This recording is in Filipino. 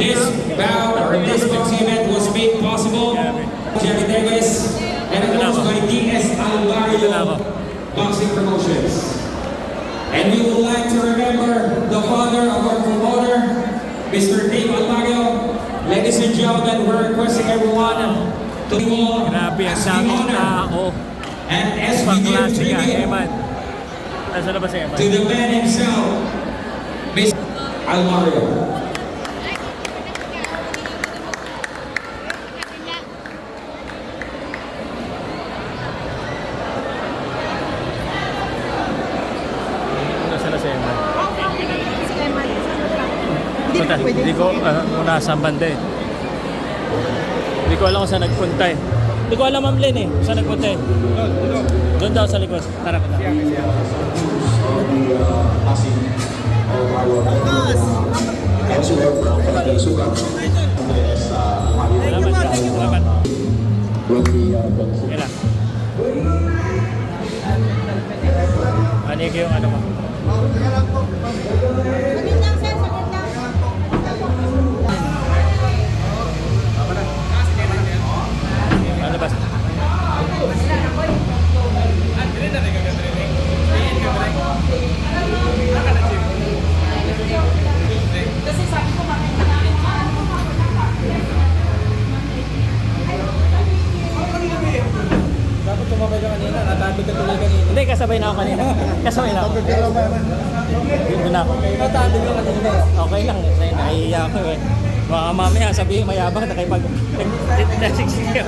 This bout or this boxing event was made possible Jerry Davis and announced by DS Alvario Boxing Promotions. And we would like to remember the father of our promoter, Mr. Dave Alvario. Ladies and gentlemen, we're requesting everyone to be all Grabe ang as the daming honor tao. and as we give Pang-klase nga, tribute Eman. Nasaan na ba si Eman? to the man himself, Mr. Alvario. Nasaan na si Eman? Hindi pwede. Hindi ko, muna sa banda eh. Hindi ko alam kung saan nagpunta eh. Hindi ko alam, Ma'am Len eh, kung saan nagpunta eh. Doon daw sa likod. Tara pa. Salamat. Yan lang. Ano yung ano mo? Saglit lang, sir. Saglit lang. Ano ba? Kasi sabi ko makita na. Dapat tumabay ka kanina, natabi ka tuloy kanina. Hindi, kasabay na ako kanina. Kasabay na ako. Doon na ako. Natabi ka kanina. Okay lang, nahihiya ako eh. Baka mamaya sabihin mayabang na kayo pag nagsiksiyo.